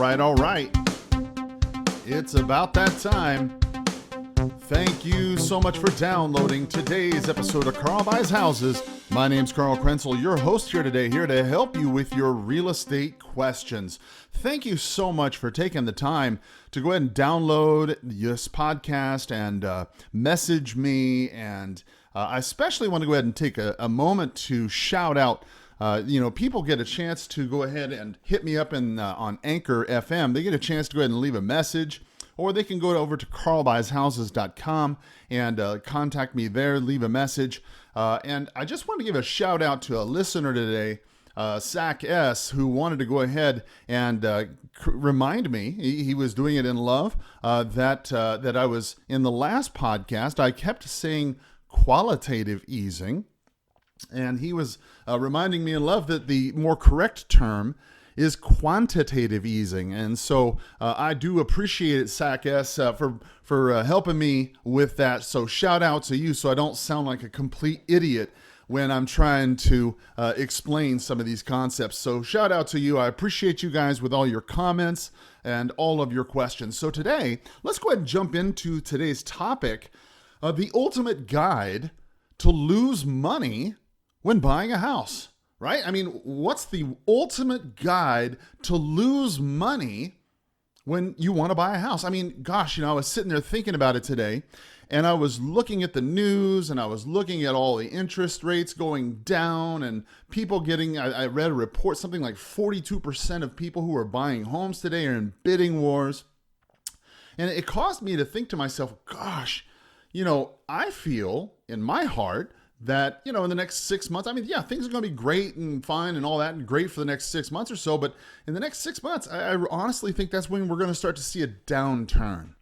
all right. It's about that time. Thank you so much for downloading today's episode of Karl Buys Houses. My name's Karl Krentzel, your host here today, here to help you with your real estate questions. Thank you so much for taking the time to go ahead and download this podcast and message me. And I especially want to go ahead and take a moment to shout out. People get a chance to go ahead and hit me up on Anchor FM. They get a chance to go ahead and leave a message, or they can go over to karlbuyshouses.com and contact me there, leave a message. And I just want to give a shout out to a listener today, Zach S., who wanted to go ahead and remind me, he was doing it in love, that I was, in the last podcast, I kept saying qualitative easing. And he was reminding me in love that the more correct term is quantitative easing. And so I do appreciate it, Zach S., for helping me with that. So shout out to you so I don't sound like a complete idiot when I'm trying to explain some of these concepts. So shout out to you. I appreciate you guys with all your comments and all of your questions. So today, let's go ahead and jump into today's topic, the ultimate guide to lose money when buying a house, right? I mean, what's the ultimate guide to lose money when you want to buy a house? I mean, gosh, I was sitting there thinking about it today, and I was looking at the news, and I was looking at all the interest rates going down, and people getting, I read a report, something like 42% of people who are buying homes today are in bidding wars. And it caused me to think to myself, gosh, I feel in my heart that, in the next 6 months, things are going to be great and fine and all that and great for the next 6 months or so. But in the next 6 months, I honestly think that's when we're going to start to see a downturn.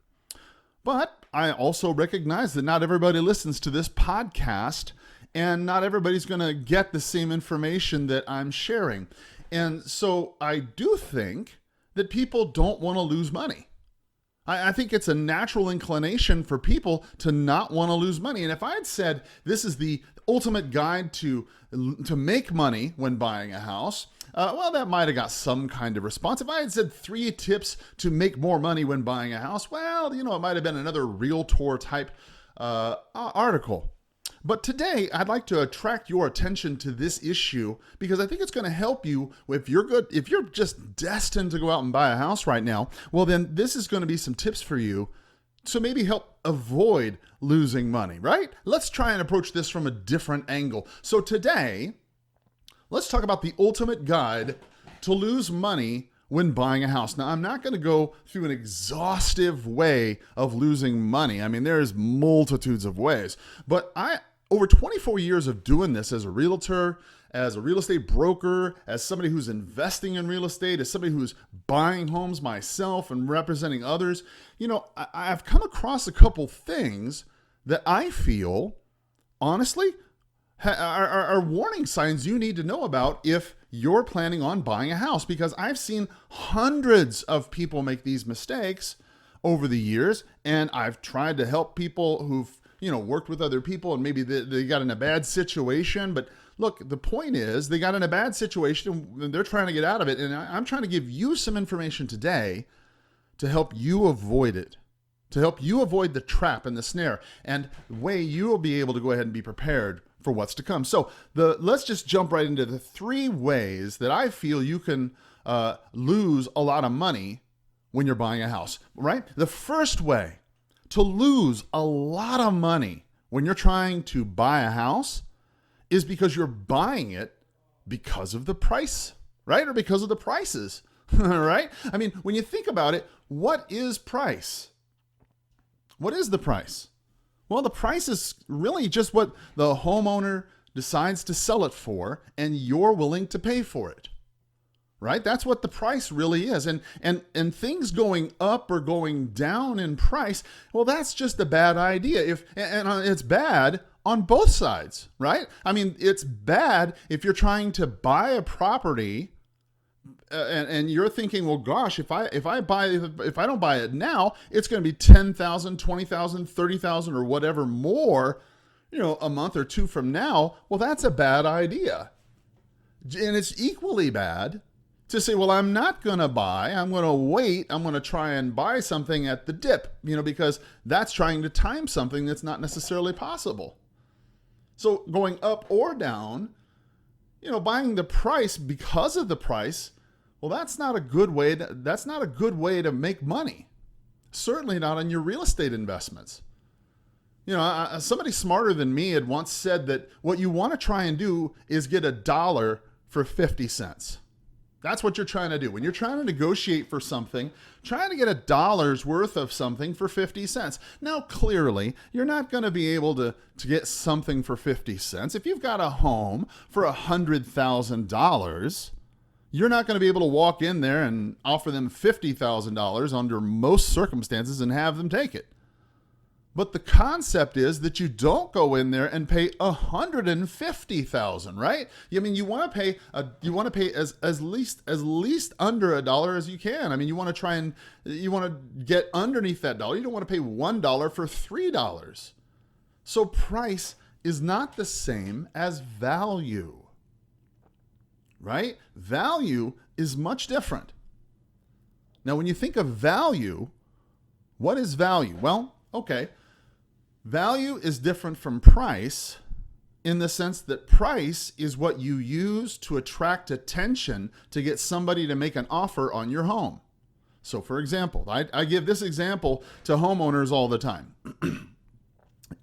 But I also recognize that not everybody listens to this podcast, and not everybody's going to get the same information that I'm sharing. And so I do think that people don't want to lose money. I think it's a natural inclination for people to not want to lose money. And if I had said this is the ultimate guide to make money when buying a house, that might have got some kind of response. If I had said 3 tips to make more money when buying a house, it might have been another Realtor type article. But today, I'd like to attract your attention to this issue because I think it's going to help you if you're just destined to go out and buy a house right now. Well, then this is going to be some tips for you to maybe help avoid losing money, right? Let's try and approach this from a different angle. So today, let's talk about the ultimate guide to lose money when buying a house. Now, I'm not going to go through an exhaustive way of losing money. There's multitudes of ways, but over 24 years of doing this as a realtor, as a real estate broker, as somebody who's investing in real estate, as somebody who's buying homes myself and representing others, I've come across a couple things that I feel, honestly, are warning signs you need to know about if you're planning on buying a house, because I've seen hundreds of people make these mistakes over the years, and I've tried to help people who've worked with other people and maybe they got in a bad situation. But look, the point is they got in a bad situation and they're trying to get out of it. And I'm trying to give you some information today to help you avoid it, to help you avoid the trap and the snare, and the way you will be able to go ahead and be prepared for what's to come. So let's just jump right into the 3 ways that I feel you can lose a lot of money when you're buying a house, right? The first way to lose a lot of money when you're trying to buy a house is because you're buying it because of the price, right? Or because of the prices, right? When you think about it, what is price? What is the price? Well, the price is really just what the homeowner decides to sell it for, and you're willing to pay for it. Right? That's what the price really is. And things going up or going down in price, well, that's just a bad idea. And it's bad on both sides, right? It's bad if you're trying to buy a property and you're thinking, well, gosh, if I don't buy it now, it's going to be $10,000, $20,000, $30,000 or whatever more, a month or 2 from now. Well, that's a bad idea. And it's equally bad to say, well, I'm not going to buy, I'm going to wait, I'm going to try and buy something at the dip, because that's trying to time something that's not necessarily possible. So going up or down, buying the price because of the price, well, that's not a good way to make money. Certainly not on your real estate investments. Somebody smarter than me had once said that what you want to try and do is get $1 for 50 cents. That's what you're trying to do. When you're trying to negotiate for something, trying to get $1 worth of something for 50 cents. Now, clearly, you're not going to be able to get something for 50 cents. If you've got a home for $100,000, you're not going to be able to walk in there and offer them $50,000 under most circumstances and have them take it. But the concept is that you don't go in there and pay $150,000, right? I mean, you want to pay as least under $1 as you can. I mean, you want to get underneath that dollar. You don't want to pay $1 for $3. So price is not the same as value, right? Value is much different. Now, when you think of value, what is value? Well, okay. Value is different from price in the sense that price is what you use to attract attention to get somebody to make an offer on your home. So for example, I give this example to homeowners all the time.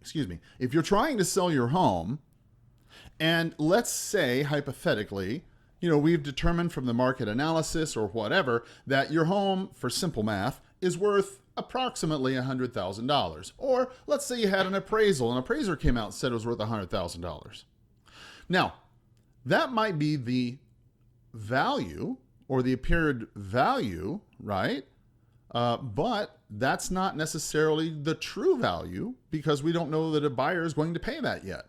Excuse me. If you're trying to sell your home, and let's say hypothetically, we've determined from the market analysis or whatever that your home, for simple math, is worth approximately $100,000. Or let's say you had an appraisal. An appraiser came out and said it was worth $100,000. Now, that might be the value or the appeared value, right? But that's not necessarily the true value because we don't know that a buyer is going to pay that yet.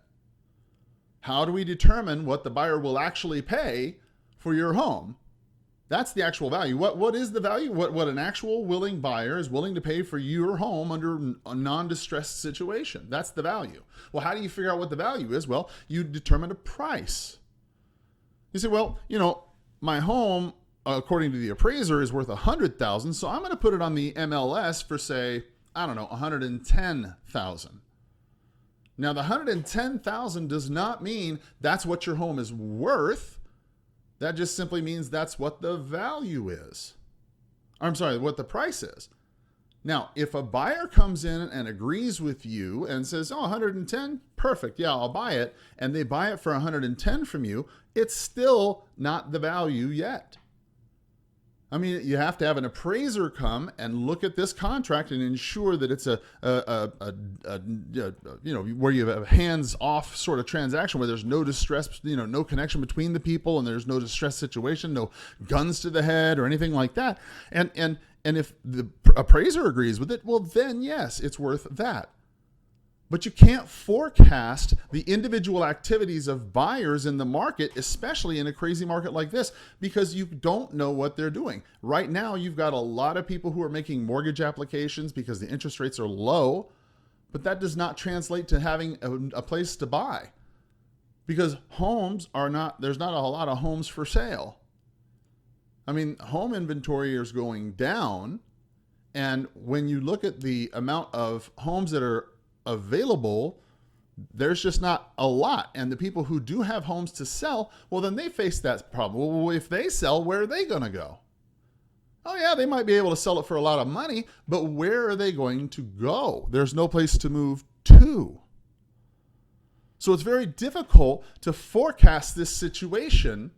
How do we determine what the buyer will actually pay for your home? That's the actual value. What is the value? What an actual willing buyer is willing to pay for your home under a non-distressed situation. That's the value. Well, how do you figure out what the value is? Well, you determine a price. You say, well, my home, according to the appraiser, is worth $100,000, so I'm going to put it on the MLS for, say, $110,000. Now, the $110,000 does not mean that's what your home is worth. That just simply means that's what the value is. I'm sorry, what the price is. Now, if a buyer comes in and agrees with you and says, 110, perfect, yeah, I'll buy it, and they buy it for 110 from you, it's still not the value yet. I mean, you have to have an appraiser come and look at this contract and ensure that it's where you have a hands-off sort of transaction where there's no distress, no connection between the people and there's no distress situation, no guns to the head or anything like that. And if the appraiser agrees with it, well, then yes, it's worth that. But you can't forecast the individual activities of buyers in the market, especially in a crazy market like this, because you don't know what they're doing. Right now, you've got a lot of people who are making mortgage applications because the interest rates are low, but that does not translate to having a place to buy because there's not a lot of homes for sale. I mean, home inventory is going down, and when you look at the amount of homes that are available, there's just not a lot. And the people who do have homes to sell, well, then they face that problem. Well, if they sell, where are they going to go? Oh yeah, they might be able to sell it for a lot of money, but where are they going to go? There's no place to move to. So it's very difficult to forecast this situation.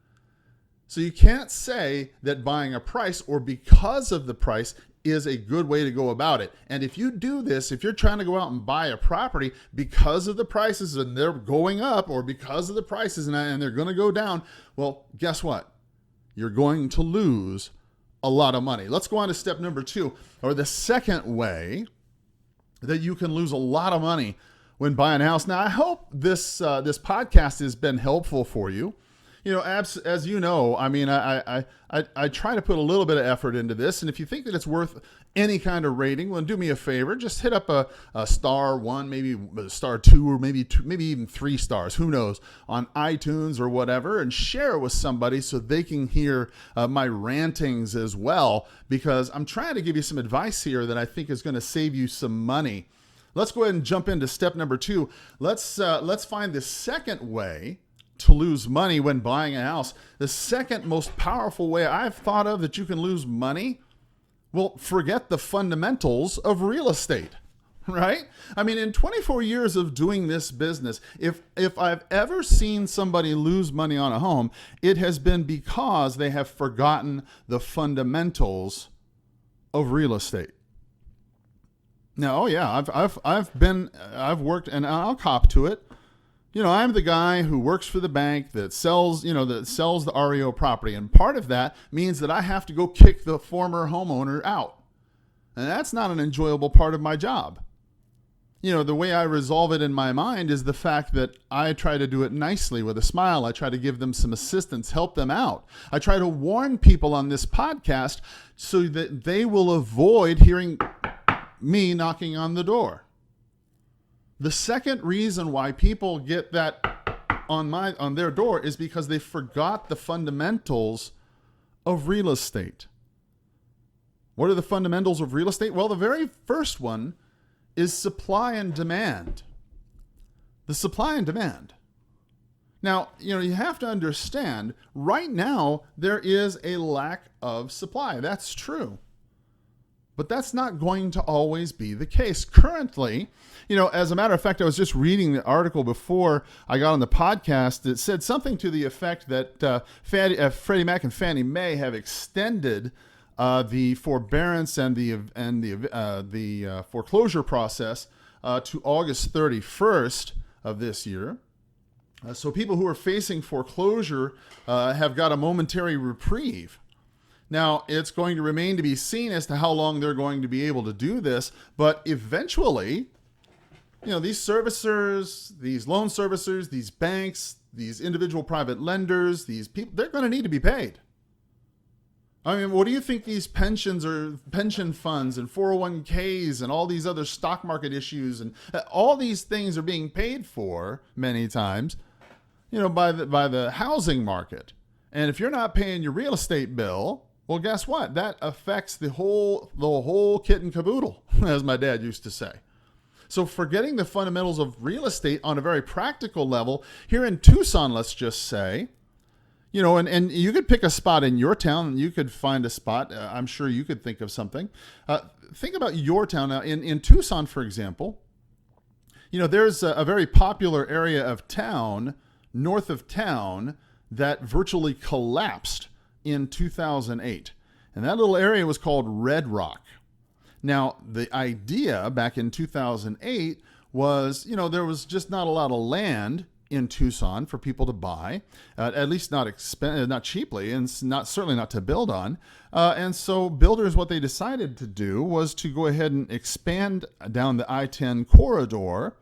So you can't say that buying a price or because of the price is a good way to go about it. And if you do this, if you're trying to go out and buy a property because of the prices and they're going up or because of the prices and they're going to go down, well, guess what? You're going to lose a lot of money. Let's go on to step number 2, or the second way that you can lose a lot of money when buying a house. Now, I hope this podcast has been helpful for you. As you know, I mean, I try to put a little bit of effort into this. And if you think that it's worth any kind of rating, well, do me a favor. Just hit up a star one, maybe a star two, or maybe even 3 stars. Who knows, on iTunes or whatever, and share it with somebody so they can hear my rantings as well. Because I'm trying to give you some advice here that I think is going to save you some money. Let's go ahead and jump into step number 2. Let's find the second way to lose money when buying a house. The second most powerful way I've thought of that you can lose money. Well, forget the fundamentals of real estate, right? I mean, in 24 years of doing this business, if I've ever seen somebody lose money on a home, it has been because they have forgotten the fundamentals of real estate. Now, oh yeah, I've worked, and I'll cop to it. You know, I'm the guy who works for the bank that sells the REO property. And part of that means that I have to go kick the former homeowner out. And that's not an enjoyable part of my job. You know, the way I resolve it in my mind is the fact that I try to do it nicely with a smile. I try to give them some assistance, help them out. I try to warn people on this podcast so that they will avoid hearing me knocking on the door. The second reason why people get that on their door is because they forgot the fundamentals of real estate. What are the fundamentals of real estate? Well, the very first one is supply and demand. The supply and demand. Now, you know, you have to understand, right now, there is a lack of supply. That's true. But that's not going to always be the case. Currently, you know, as a matter of fact, I was just reading the article before I got on the podcast that said something to the effect that Freddie Mac and Fannie Mae have extended the forbearance and the foreclosure process to August 31st of this year. So people who are facing foreclosure have got a momentary reprieve. Now, it's going to remain to be seen as to how long they're going to be able to do this, but eventually, you know, these servicers, these loan servicers, these banks, these individual private lenders, these people, they're going to need to be paid. I mean, what do you think these pensions or pension funds and 401ks and all these other stock market issues and all these things are being paid for many times, you know, by the housing market. And if you're not paying your real estate bill, well, guess what? That affects the whole kit and caboodle, as my dad used to say. So forgetting the fundamentals of real estate on a very practical level, here in Tucson, let's just say, you know, and you could pick a spot in your town, and you could find a spot. I'm sure you could think of something. Think about your town. Now, in Tucson, for example, you know, there's a very popular area of town, north of town, that virtually collapsed in 2008. And that little area was called Red Rock. Now, the idea back in 2008 was, you know, there was just not a lot of land in Tucson for people to buy, at least not cheaply, and certainly not to build on. And so builders, what they decided to do was to go ahead and expand down the I-10 corridor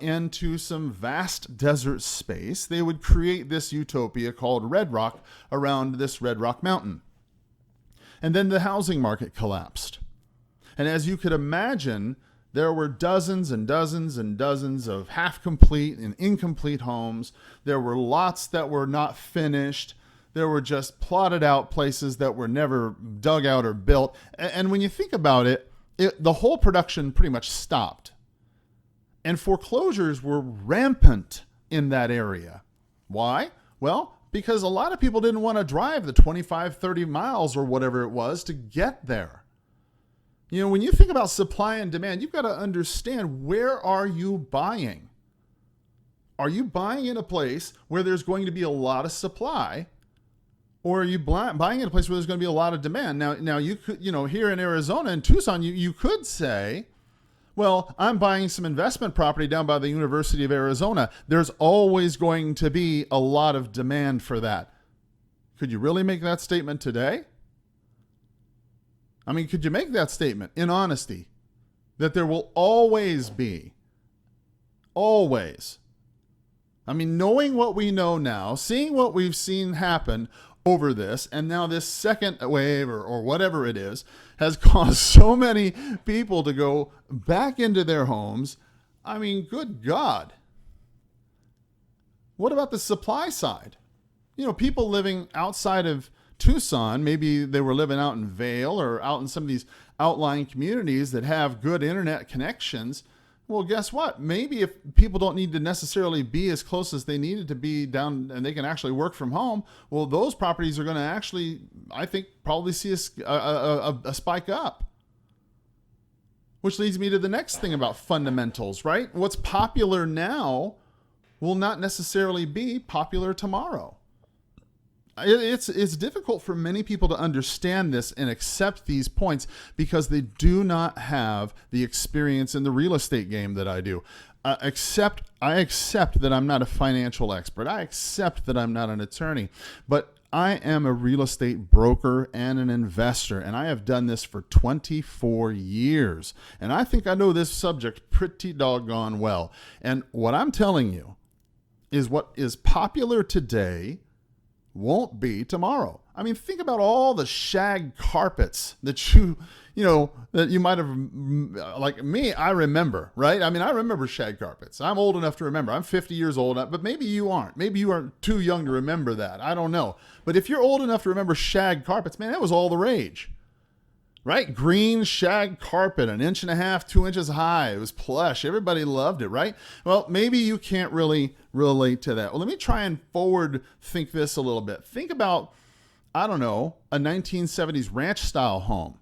into some vast desert space. They would create this utopia called Red Rock around this Red Rock Mountain. And then the housing market collapsed. And as you could imagine, there were dozens and dozens and dozens of half-complete and incomplete homes. There were lots that were not finished. There were just plotted out places that were never dug out or built. And when you think about it, the whole production pretty much stopped. And foreclosures were rampant in that area. Why? Well, because a lot of people didn't want to drive the 25, 30 miles or whatever it was to get there. You know, when you think about supply and demand, you've got to understand, where are you buying? Are you buying in a place where there's going to be a lot of supply? Or are you buying in a place where there's going to be a lot of demand? Now you could, you know, here in Arizona, in Tucson, you could say, well, I'm buying some investment property down by the University of Arizona. There's always going to be a lot of demand for that. Could you really make that statement today? I mean, could you make that statement in honesty that there will always be? Always. I mean, knowing what we know now, seeing what we've seen happen over this. And now this second wave or whatever it is has caused so many people to go back into their homes. I mean, good God. What about the supply side? People living outside of Tucson, maybe they were living out in Vail or out in some of these outlying communities that have good internet connections. Well, guess what? Maybe if people don't need to necessarily be as close as they needed to be down and they can actually work from home, well, those properties are going to actually, I think, probably see a spike up. Which leads me to the next thing about fundamentals, right? What's popular now will not necessarily be popular tomorrow. It's difficult for many people to understand this and accept these points because they do not have the experience in the real estate game that I do. I accept that I'm not a financial expert. I accept that I'm not an attorney, but I am a real estate broker and an investor, and I have done this for 24 years. And I think I know this subject pretty doggone well. And what I'm telling you is what is popular today won't be tomorrow. I mean, think about all the shag carpets that you might have, like me, I remember, right? I mean, I remember shag carpets. I'm old enough to remember. I'm 50 years old, but maybe you aren't. Maybe you aren't too young to remember that. I don't know. But if you're old enough to remember shag carpets, man, that was all the rage, right? Green shag carpet, 1.5 inches, 2 inches high. It was plush. Everybody loved it, right? Well, maybe you can't really relate to that. Well, let me try and forward think this a little bit. Think about, I don't know, a 1970s ranch style home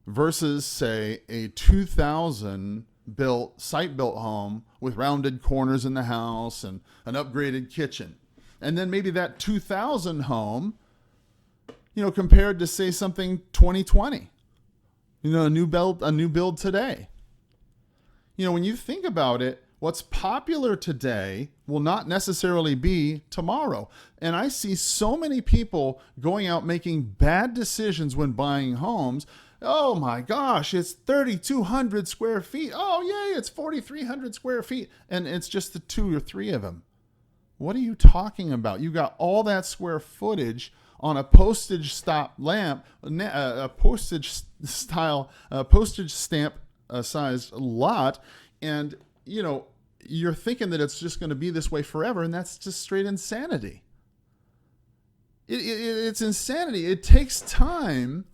versus, say, a 2000 site built home with rounded corners in the house and an upgraded kitchen. And then maybe that 2000 home, compared to, say, something 2020, a new build today. When you think about it, what's popular today will not necessarily be tomorrow. And I see so many people going out making bad decisions when buying homes. Oh my gosh, it's 3,200 square feet. Oh yay, it's 4,300 square feet. And it's just the 2 or 3 of them. What are you talking about? You got all that square footage on a postage stamp sized lot, and you're thinking that it's just going to be this way forever, and that's just straight insanity. It's insanity. It takes time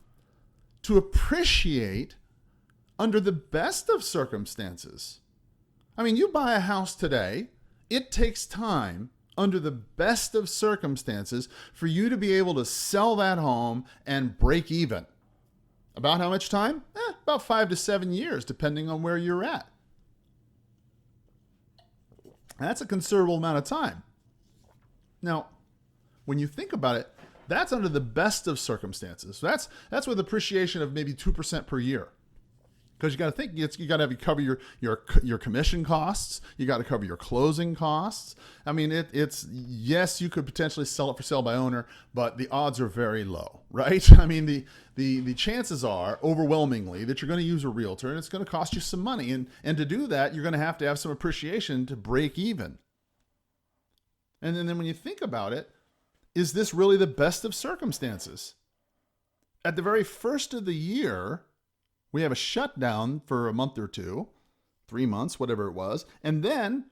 to appreciate under the best of circumstances. I mean, you buy a house today, it takes time under the best of circumstances for you to be able to sell that home and break even. About how much time? About 5 to 7 years, depending on where you're at. That's a considerable amount of time. Now, when you think about it, that's under the best of circumstances. That's with appreciation of maybe 2% per year. Because you got to think, you got to cover your commission costs. You got to cover your closing costs. I mean, it's yes, you could potentially sell it for sale by owner, but the odds are very low, right? I mean, the chances are overwhelmingly that you're going to use a realtor, and it's going to cost you some money. And to do that, you're going to have some appreciation to break even. And then when you think about it, is this really the best of circumstances? At the very first of the year, we have a shutdown for a month or 2, 3 months, whatever it was. And then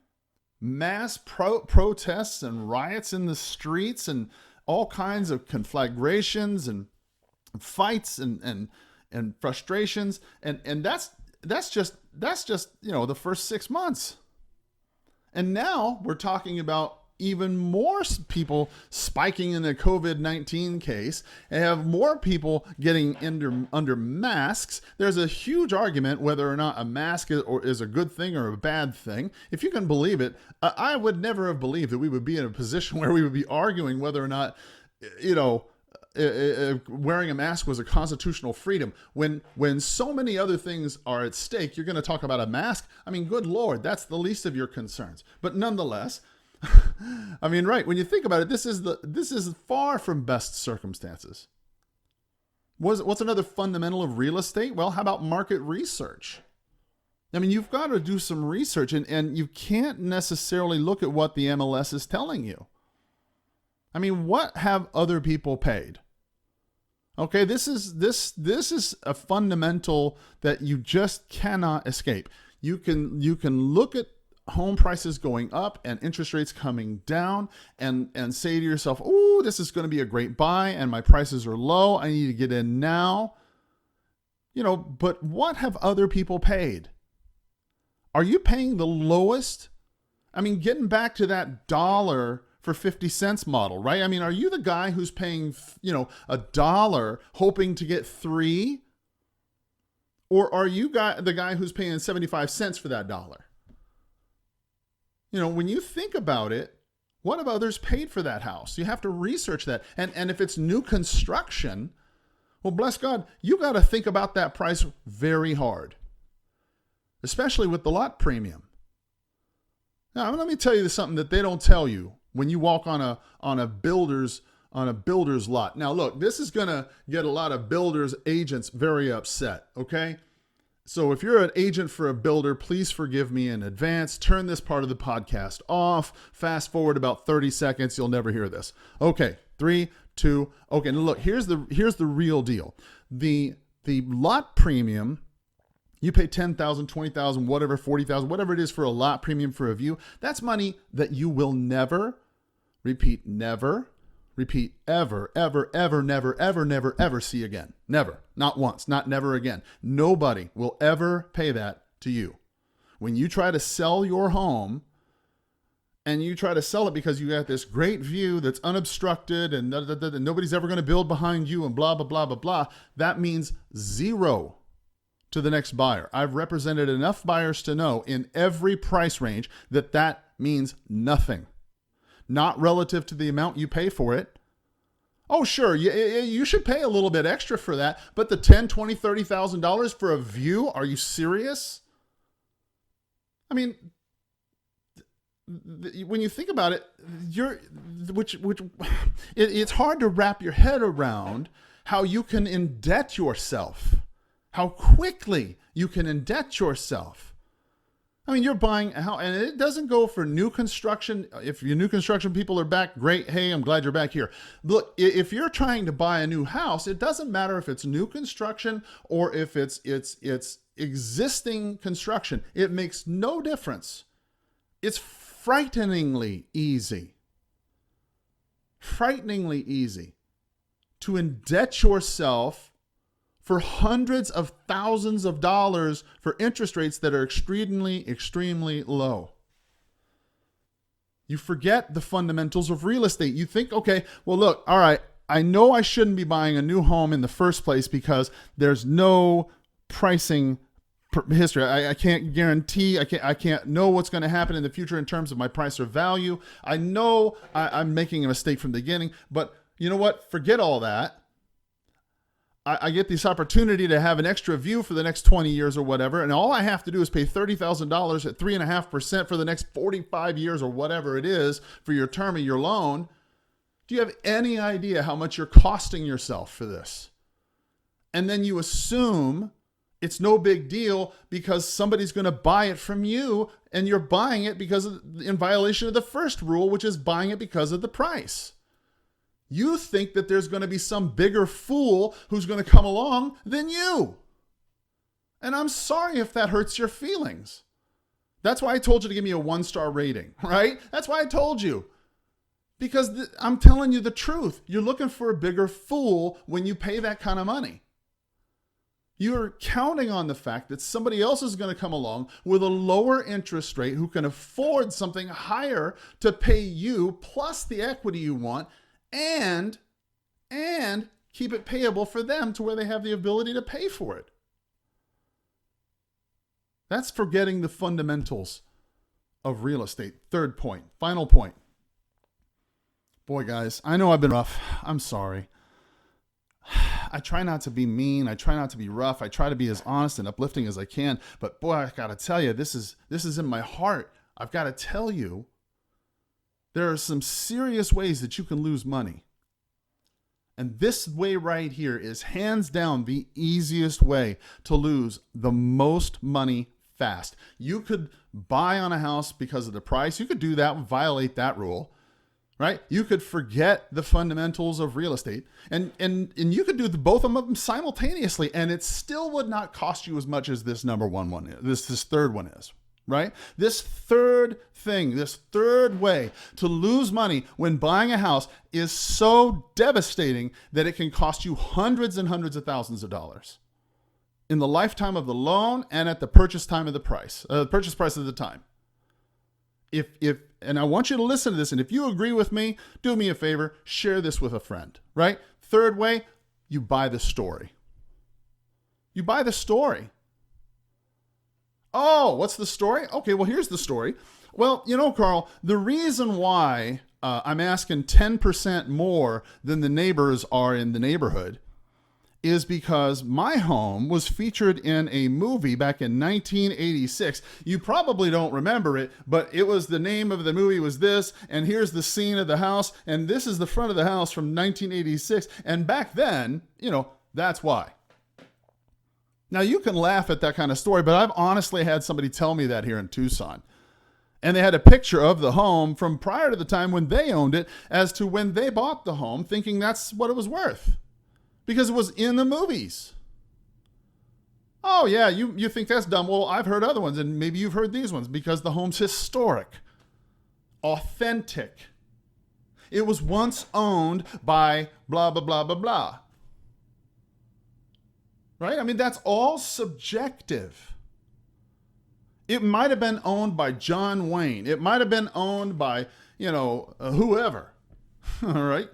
mass protests and riots in the streets and all kinds of conflagrations and fights and frustrations. And that's just the first 6 months. And now we're talking about even more people spiking in the COVID-19 case and have more people getting under masks. There's a huge argument whether or not a mask is a good thing or a bad thing. If you can believe it, I would never have believed that we would be in a position where we would be arguing whether or not, wearing a mask was a constitutional freedom. When so many other things are at stake, you're going to talk about a mask. I mean, good Lord, that's the least of your concerns. But nonetheless, I mean, right, when you think about it, this is far from best circumstances. What's another fundamental of real estate? Well, how about market research? I mean, you've got to do some research, and you can't necessarily look at what the MLS is telling you. I mean, what have other people paid? Okay, this is a fundamental that you just cannot escape. You can look at home prices going up and interest rates coming down and say to yourself, "Oh, this is going to be a great buy and my prices are low. I need to get in now." But what have other people paid? Are you paying the lowest? I mean, getting back to that dollar for 50 cents model, right? I mean, are you the guy who's paying, $1 hoping to get 3? Or are you the guy who's paying 75 cents for that dollar? When you think about it, what have others paid for that house? You have to research that. And if it's new construction, well, bless God, you got to think about that price very hard, especially with the lot premium. Now, let me tell you something that they don't tell you when you walk on a builder's lot. Now, look, this is going to get a lot of builders agents very upset, okay? So if you're an agent for a builder, please forgive me in advance. Turn this part of the podcast off. Fast forward about 30 seconds. You'll never hear this. Okay, 3, 2. Okay, now look, here's the real deal. The lot premium, you pay $10,000, $20,000, whatever, $40,000, whatever it is for a lot premium for a view. That's money that you will never repeat, ever, never see again. Never. Not once. Not never again. Nobody will ever pay that to you. When you try to sell your home and you try to sell it because you got this great view that's unobstructed and nobody's ever going to build behind you and blah, blah, blah, blah, blah, that means zero to the next buyer. I've represented enough buyers to know in every price range that means nothing. Not relative to the amount you pay for it. Oh, sure, you should pay a little bit extra for that, but the $10,000, $20,000, $30,000 for a view, are you serious? I mean, when you think about it, it's hard to wrap your head around how you can indebt yourself, how quickly you can indebt yourself. I mean, you're buying a house, and it doesn't go for new construction. If your new construction people are back, great. Hey, I'm glad you're back here. Look, if you're trying to buy a new house, it doesn't matter if it's new construction or if it's existing construction. It makes no difference. It's frighteningly easy to indebt yourself for hundreds of thousands of dollars for interest rates that are extremely, extremely low. You forget the fundamentals of real estate. You think, okay, well, look, all right, I know I shouldn't be buying a new home in the first place because there's no pricing history. I can't guarantee, I can't know what's going to happen in the future in terms of my price or value. I know I'm making a mistake from the beginning, but you know what? Forget all that. I get this opportunity to have an extra view for the next 20 years or whatever, and all I have to do is pay $30,000 at 3.5% for the next 45 years or whatever it is for your term of your loan. Do you have any idea how much you're costing yourself for this? And then you assume it's no big deal because somebody's going to buy it from you, and you're buying it in violation of the first rule, which is buying it because of the price. You think that there's going to be some bigger fool who's going to come along than you. And I'm sorry if that hurts your feelings. That's why I told you to give me a 1-star rating, right? That's why I told you. Because I'm telling you the truth. You're looking for a bigger fool when you pay that kind of money. You're counting on the fact that somebody else is going to come along with a lower interest rate who can afford something higher to pay you plus the equity you want, and keep it payable for them to where they have the ability to pay for it. That's forgetting the fundamentals of real estate. Third point, final point. Boy, guys, I know I've been rough. I'm sorry. I try not to be mean. I try not to be rough. I try to be as honest and uplifting as I can. But boy, I got to tell you, this is in my heart. I've got to tell you, there are some serious ways that you can lose money. And this way right here is hands down the easiest way to lose the most money fast. You could buy on a house because of the price. You could do that, violate that rule. right? You could forget the fundamentals of real estate and you could do both of them simultaneously, and it still would not cost you as much as this number one is, this third one is, right? This third thing, this third way to lose money when buying a house is so devastating that it can cost you hundreds and hundreds of thousands of dollars in the lifetime of the loan and at the purchase time of the price, purchase price of the time. And I want you to listen to this, and if you agree with me, do me a favor, share this with a friend, right? Third way, you buy the story. You buy the story. Oh, what's the story? Okay, well, here's the story. Well, Karl, the reason why I'm asking 10% more than the neighbors are in the neighborhood is because my home was featured in a movie back in 1986. You probably don't remember it, but it was, the name of the movie was this, and here's the scene of the house, and this is the front of the house from 1986. And back then, that's why. Now, you can laugh at that kind of story, but I've honestly had somebody tell me that here in Tucson. And they had a picture of the home from prior to the time when they owned it as to when they bought the home, thinking that's what it was worth because it was in the movies. Oh, yeah, you think that's dumb. Well, I've heard other ones, and maybe you've heard these ones, because the home's historic, authentic. It was once owned by blah, blah, blah, blah, blah. Right? I mean, that's all subjective. It might have been owned by John Wayne. It might have been owned by, whoever. All right?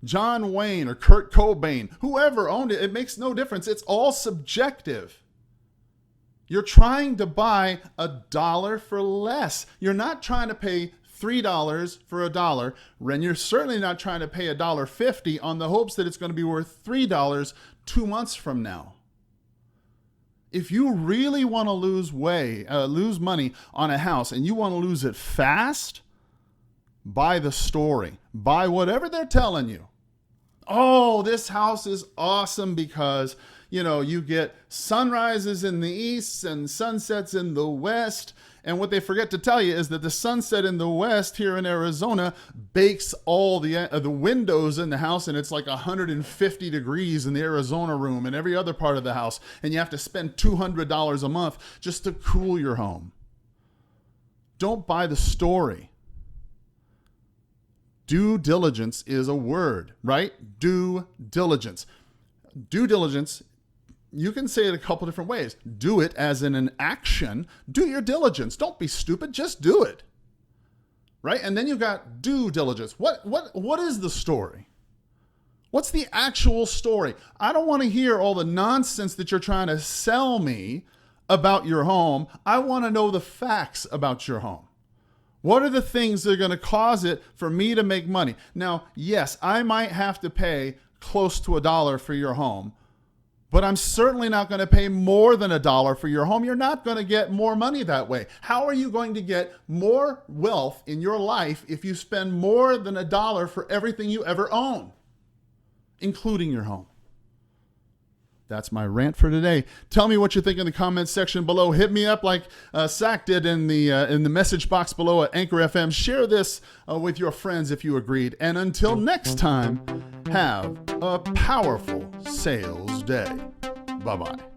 John Wayne or Kurt Cobain, whoever owned it, it makes no difference. It's all subjective. You're trying to buy $1 for less. You're not trying to pay $3 for $1, and you're certainly not trying to pay $1.50 on the hopes that it's going to be worth $3 2 months from now. If you really want to lose money on a house and you want to lose it fast, buy the story. Buy whatever they're telling you. Oh, this house is awesome because, you get sunrises in the east and sunsets in the west. And what they forget to tell you is that the sunset in the west here in Arizona bakes all the windows in the house, and it's like 150 degrees in the Arizona room and every other part of the house. And you have to spend $200 a month just to cool your home. Don't buy the story. Due diligence is a word, right? Due diligence. Due diligence, you can say it a couple different ways. Do it as in an action. Do your diligence. Don't be stupid. Just do it. Right? And then you've got due diligence. What is the story? What's the actual story? I don't want to hear all the nonsense that you're trying to sell me about your home. I want to know the facts about your home. What are the things that are going to cause it for me to make money? Now, yes, I might have to pay close to $1 for your home, but I'm certainly not going to pay more than $1 for your home. You're not going to get more money that way. How are you going to get more wealth in your life if you spend more than $1 for everything you ever own, including your home? That's my rant for today. Tell me what you think in the comments section below. Hit me up like Zach did in the message box below at Anchor FM. Share this with your friends if you agreed. And until next time, have a powerful sales day. Bye-bye.